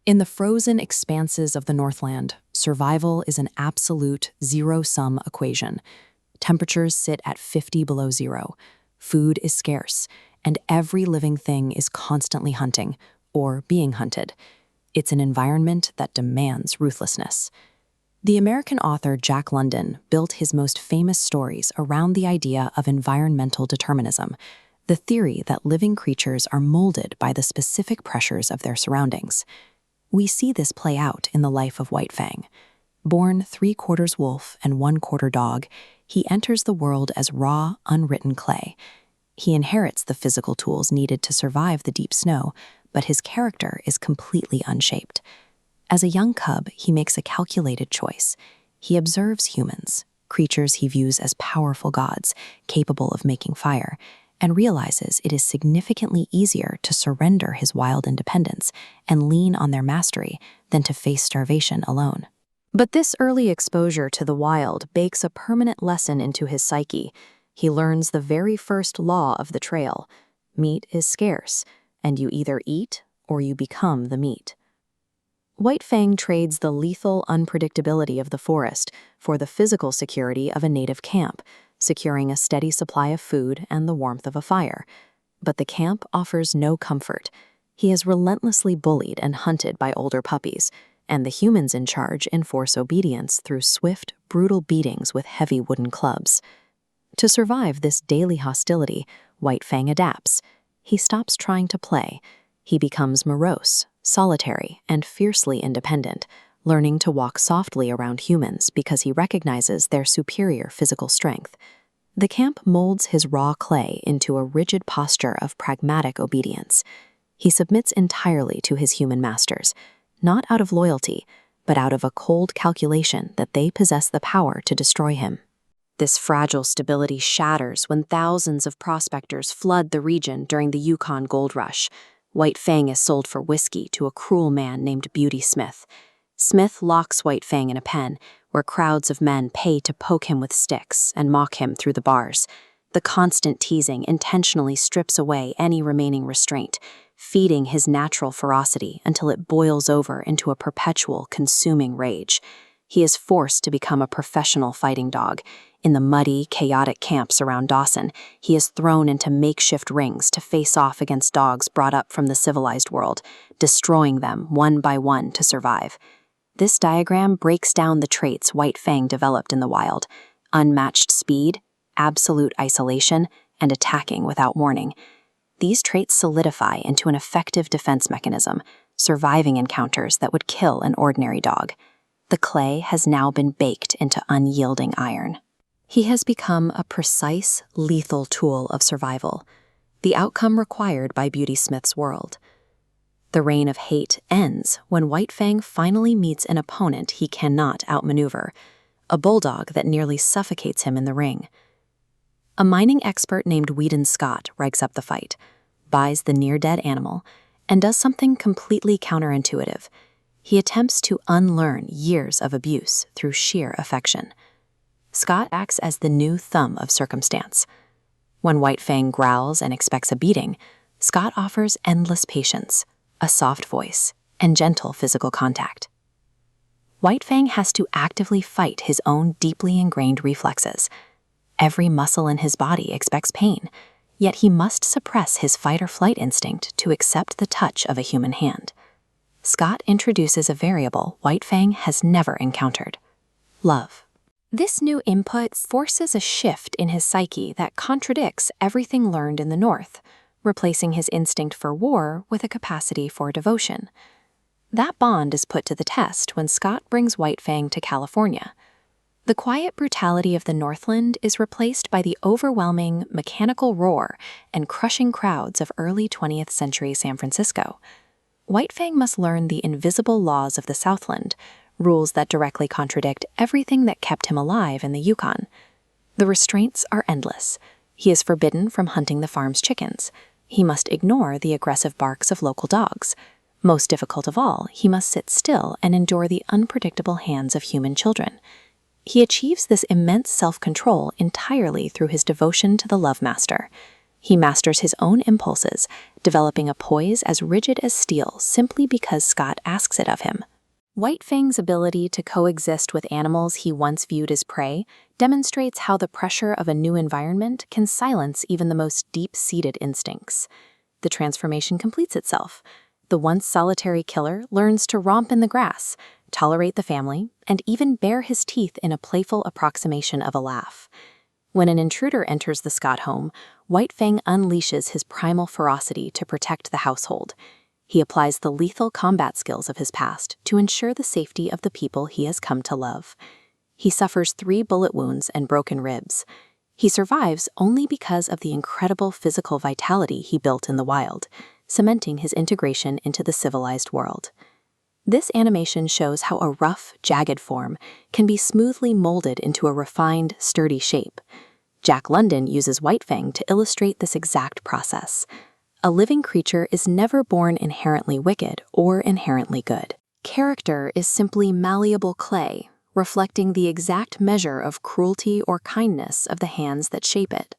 In the frozen expanses of the Northland, survival is an absolute zero-sum equation. Temperatures sit at 50 below zero, food is scarce, and every living thing is constantly hunting, or being hunted. It's an environment that demands ruthlessness. The American author Jack London built his most famous stories around the idea of environmental determinism, the theory that living creatures are molded by the specific pressures of their surroundings. We see this play out in the life of White Fang. Born 3/4 wolf and 1/4 dog, he enters the world as raw, unwritten clay. He inherits the physical tools needed to survive the deep snow, but his character is completely unshaped. As a young cub, he makes a calculated choice. He observes humans, creatures he views as powerful gods, capable of making fire, and realizes it is significantly easier to surrender his wild independence and lean on their mastery than to face starvation alone. But this early exposure to the wild bakes a permanent lesson into his psyche. He learns the very first law of the trail. Meat is scarce, and you either eat or you become the meat. White Fang trades the lethal unpredictability of the forest for the physical security of a native camp, securing a steady supply of food and the warmth of a fire. But the camp offers no comfort. He is relentlessly bullied and hunted by older puppies, and the humans in charge enforce obedience through swift, brutal beatings with heavy wooden clubs. To survive this daily hostility, White Fang adapts. He stops trying to play. He becomes morose, solitary, and fiercely independent, learning to walk softly around humans because he recognizes their superior physical strength. The camp molds his raw clay into a rigid posture of pragmatic obedience. He submits entirely to his human masters, not out of loyalty, but out of a cold calculation that they possess the power to destroy him. This fragile stability shatters when thousands of prospectors flood the region during the Yukon Gold Rush. White Fang is sold for whiskey to a cruel man named Beauty Smith. Smith locks White Fang in a pen, where crowds of men pay to poke him with sticks and mock him through the bars. The constant teasing intentionally strips away any remaining restraint, feeding his natural ferocity until it boils over into a perpetual, consuming rage. He is forced to become a professional fighting dog. In the muddy, chaotic camps around Dawson, he is thrown into makeshift rings to face off against dogs brought up from the civilized world, destroying them one by one to survive. This diagram breaks down the traits White Fang developed in the wild: unmatched speed, absolute isolation, and attacking without warning. These traits solidify into an effective defense mechanism, surviving encounters that would kill an ordinary dog. The clay has now been baked into unyielding iron. He has become a precise, lethal tool of survival, the outcome required by Beauty Smith's world. The reign of hate ends when White Fang finally meets an opponent he cannot outmaneuver, a bulldog that nearly suffocates him in the ring. A mining expert named Weedon Scott rigs up the fight, buys the near-dead animal, and does something completely counterintuitive. He attempts to unlearn years of abuse through sheer affection. Scott acts as the new thumb of circumstance. When White Fang growls and expects a beating, Scott offers endless patience, a soft voice, and gentle physical contact. White Fang has to actively fight his own deeply ingrained reflexes. Every muscle in his body expects pain, yet he must suppress his fight-or-flight instinct to accept the touch of a human hand. Scott introduces a variable White Fang has never encountered: love. This new input forces a shift in his psyche that contradicts everything learned in the North, replacing his instinct for war with a capacity for devotion. That bond is put to the test when Scott brings White Fang to California. The quiet brutality of the Northland is replaced by the overwhelming mechanical roar and crushing crowds of early 20th century San Francisco. White Fang must learn the invisible laws of the Southland, rules that directly contradict everything that kept him alive in the Yukon. The restraints are endless. He is forbidden from hunting the farm's chickens. He must ignore the aggressive barks of local dogs. Most difficult of all, he must sit still and endure the unpredictable hands of human children. He achieves this immense self-control entirely through his devotion to the love master. He masters his own impulses, developing a poise as rigid as steel simply because Scott asks it of him. White Fang's ability to coexist with animals he once viewed as prey demonstrates how the pressure of a new environment can silence even the most deep-seated instincts. The transformation completes itself. The once solitary killer learns to romp in the grass, tolerate the family, and even bare his teeth in a playful approximation of a laugh. When an intruder enters the Scott home, White Fang unleashes his primal ferocity to protect the household. He applies the lethal combat skills of his past to ensure the safety of the people he has come to love. He suffers 3 bullet wounds and broken ribs. He survives only because of the incredible physical vitality he built in the wild, cementing his integration into the civilized world. This animation shows how a rough, jagged form can be smoothly molded into a refined, sturdy shape. Jack London uses White Fang to illustrate this exact process. A living creature is never born inherently wicked or inherently good. Character is simply malleable clay, reflecting the exact measure of cruelty or kindness of the hands that shape it.